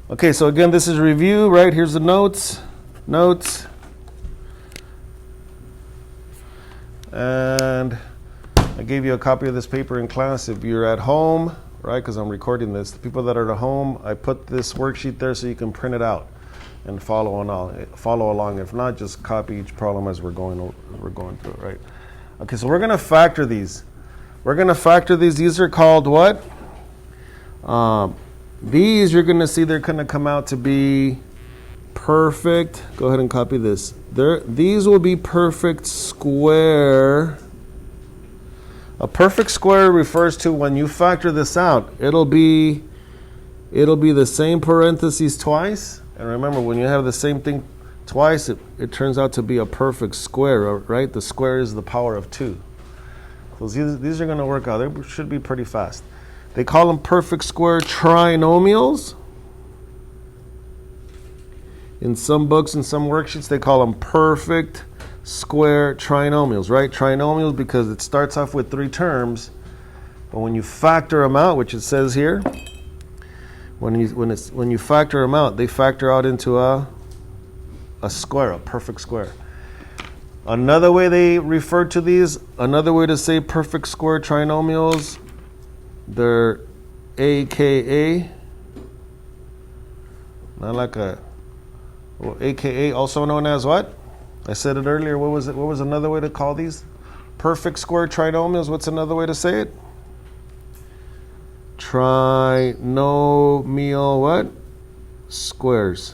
Okay, so again, this is review, right? Here's the notes. And I gave you a copy of this paper in class. If you're at home, right, because I'm recording this, the people that are at home, I put this worksheet there so you can print it out and follow along. If not, just copy each problem as we're going through it, right? Okay, so we're going to factor these. These are called what? These you're going to see they're going to come out to be perfect. Go ahead and copy this. These will be perfect square. A perfect square refers to when you factor this out, it'll be the same parentheses twice. And remember, when you have the same thing twice, it turns out to be a perfect square, right? The square is the power of 2. So these are going to work out. They should be pretty fast. They call them perfect square trinomials. In some books and some worksheets, they call them perfect square trinomials, right? Trinomials because it starts off with 3 terms, but when you factor them out, which it says here, when you factor them out, they factor out into a square, a perfect square. Another way they refer to these, another way to say perfect square trinomials, they're AKA, not like AKA, also known as what? I said it earlier. What was it? What was another way to call these? Perfect square trinomials. What's another way to say it? Trinomial what? Squares.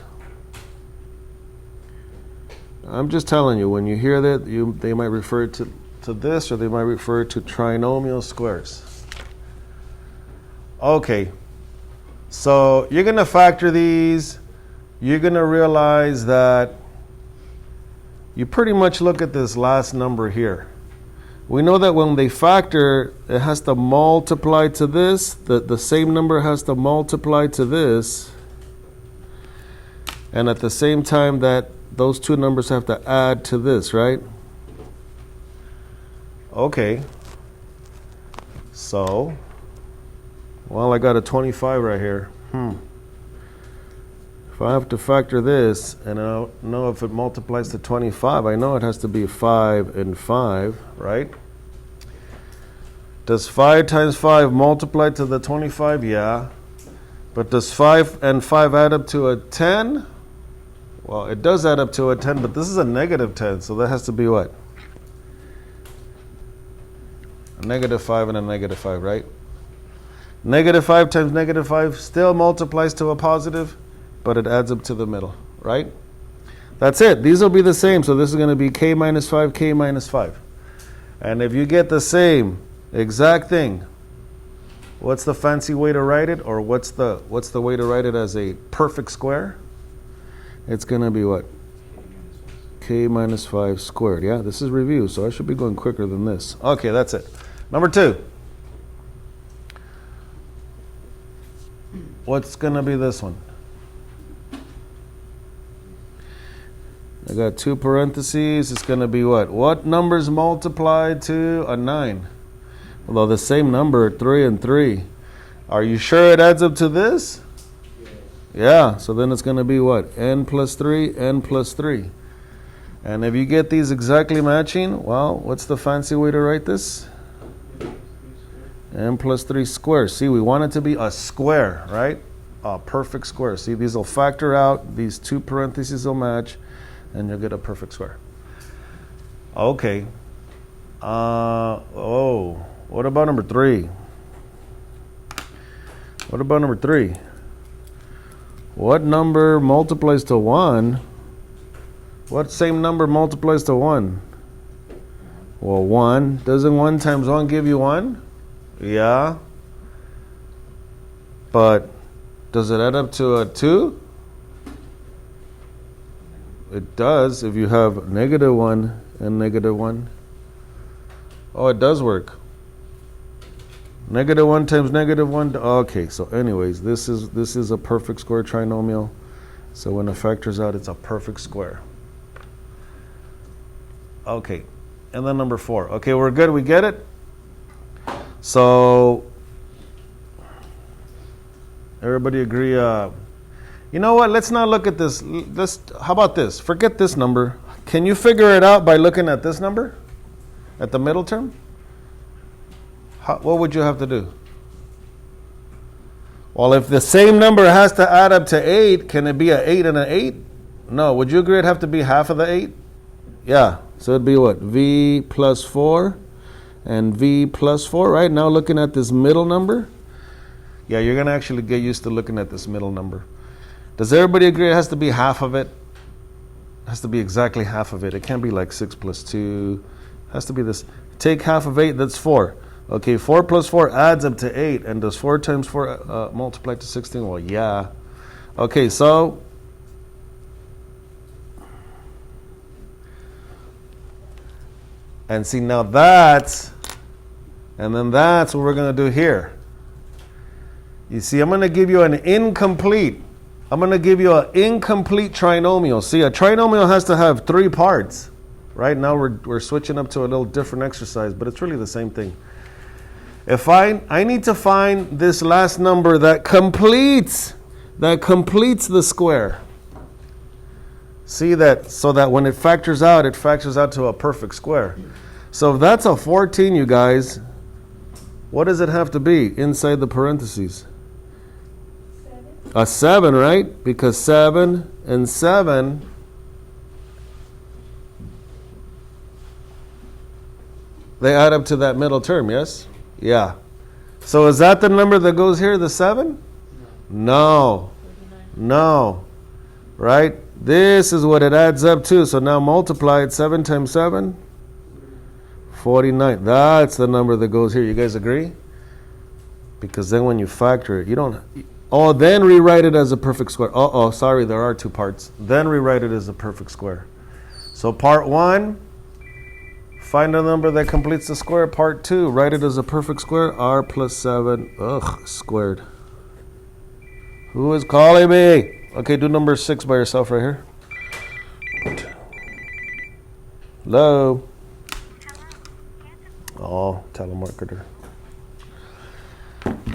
I'm just telling you, when you hear that, they might refer to this, or they might refer to trinomial squares. Okay. So you're going to factor these. You're going to realize that you pretty much look at this last number here. We know that when they factor, it has to multiply to this. The same number has to multiply to this. And at the same time that those two numbers have to add to this, right? Okay. So, well, I got a 25 right here. If I have to factor this, and I don't know if it multiplies to 25, I know it has to be 5 and 5, right? Does 5 times 5 multiply to the 25? Yeah. But does 5 and 5 add up to a 10? Well, it does add up to a 10, but this is a negative 10, so that has to be what? A negative 5 and a negative 5, right? Negative 5 times negative 5 still multiplies to a positive, but it adds up to the middle, right? That's it. These will be the same. So this is going to be k minus 5, k minus 5. And if you get the same exact thing, what's the fancy way to write it? Or what's the way to write it as a perfect square? It's going to be what? K minus 5 squared. Yeah, this is review, so I should be going quicker than this. Okay, that's it. Number 2. What's going to be this one? I got 2 parentheses. It's going to be what? What numbers multiplied to a 9? Well, the same number, 3 and 3. Are you sure it adds up to this? Yeah, so then it's going to be what? N plus 3, N plus 3. And if you get these exactly matching, well, what's the fancy way to write this? N plus 3 squared. See, we want it to be a square, right? A perfect square. See, these will factor out. These 2 parentheses will match. And you'll get a perfect square. Okay. What about number 3? What number multiplies to 1? What same number multiplies to 1? Well, 1. Doesn't 1 times 1 give you 1? Yeah. But does it add up to a 2? It does if you have negative 1 and negative 1. Oh, it does work. Negative 1 times negative 1. Okay, so anyways, this is a perfect square trinomial. So when it factors out, it's a perfect square. Okay, and then number 4. Okay, we're good. We get it? So everybody agree You know what? Let's not look at this. How about this? Forget this number. Can you figure it out by looking at this number? At the middle term? What would you have to do? Well, if the same number has to add up to 8, can it be an 8 and an 8? No. Would you agree it'd have to be half of the 8? Yeah. So it'd be what? V plus 4 and V plus 4, right? Now looking at this middle number. Yeah, you're going to actually get used to looking at this middle number. Does everybody agree it has to be half of it? It has to be exactly half of it. It can't be like 6 plus 2. It has to be this. Take half of 8, that's 4. Okay, 4 plus 4 adds up to 8. And does 4 times 4 multiply to 16? Well, yeah. Okay, so and see, now that's, and then that's what we're going to do here. You see, I'm going to give you an incomplete. I'm going to give you an incomplete trinomial. See, a trinomial has to have 3 parts. Right now we're switching up to a little different exercise, but it's really the same thing. If I need to find this last number that completes the square. See that, so that when it factors out to a perfect square. So if that's a 14, you guys, what does it have to be inside the parentheses? 7. A 7, right? Because 7 and 7, they add up to that middle term, yes? Yeah. So is that the number that goes here, the 7? No. No. Right? This is what it adds up to. So now multiply it. 7 times 7? 49. That's the number that goes here. You guys agree? Because then when you factor it, you don't... Oh, then rewrite it as a perfect square. Sorry, there are 2 parts. Then rewrite it as a perfect square. So part 1... find a number that completes the square. Part 2, write it as a perfect square. R plus 7, squared. Who is calling me? Okay, do number 6 by yourself right here. Hello? Oh, telemarketer.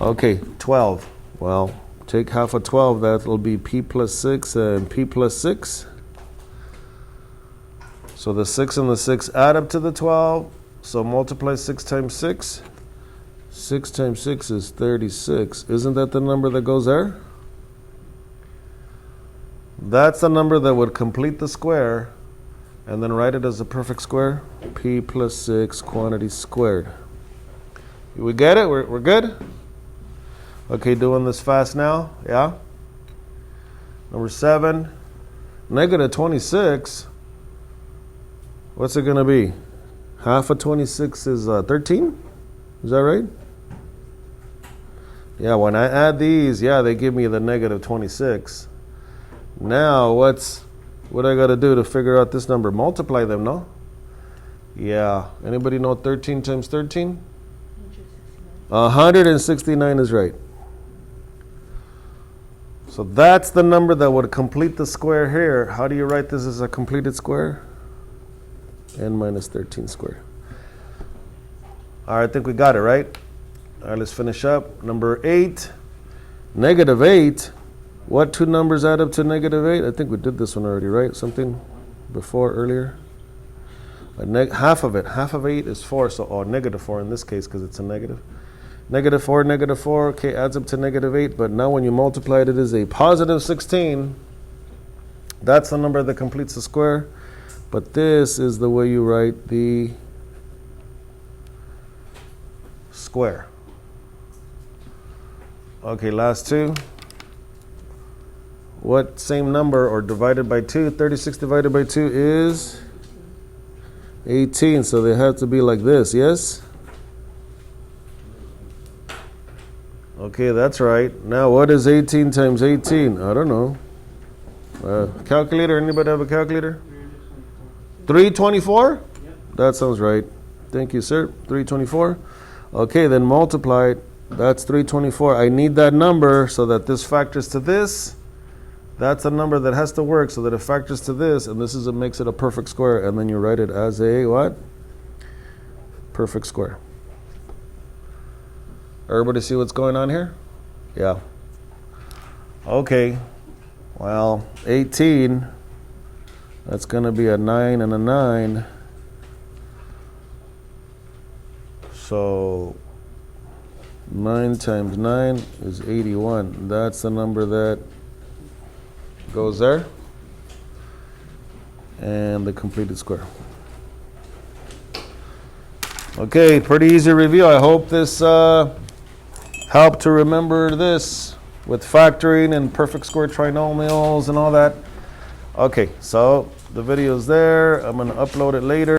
Okay, 12. Well, take half of 12. That'll be P plus 6 and P plus 6. So the 6 and the 6 add up to the 12. So multiply 6 times 6. 6 times 6 is 36. Isn't that the number that goes there? That's the number that would complete the square. And then write it as a perfect square. P plus 6 quantity squared. We get it? We're good? Okay, doing this fast now. Yeah? Number 7. Negative 26. What's it going to be? Half of 26 is 13? Is that right? Yeah, when I add these, they give me the negative 26. Now, what I got to do to figure out this number? Multiply them, no? Yeah. Anybody know 13 times 13? 169 is right. So that's the number that would complete the square here. How do you write this as a completed square? N minus 13 squared. All right, I think we got it, right? All right, let's finish up. Number 8, negative 8. What 2 numbers add up to negative 8? I think we did this one already, right? Something before, earlier. Half of 8 is 4, so negative 4 in this case because it's a negative. Negative 4, okay, adds up to negative 8, but now when you multiply it, it is a positive 16. That's the number that completes the square. But this is the way you write the square. Okay, last 2. What same number or divided by 2? 36 divided by 2 is 18. So they have to be like this, yes? Okay, that's right. Now what is 18 times 18? I don't know. Calculator, anybody have a calculator? 324? Yep. That sounds right. Thank you, sir. 324. Okay, then multiply it. That's 324. I need that number so that this factors to this. That's a number that has to work so that it factors to this, and this is what makes it a perfect square. And then you write it as a what? Perfect square. Everybody see what's going on here? Yeah. Okay. Well, 18, that's going to be a 9 and a 9. So 9 times 9 is 81. That's the number that goes there. And the completed square. Okay, pretty easy review. I hope this helped to remember this with factoring and perfect square trinomials and all that. Okay, so the video's there. I'm going to upload it later.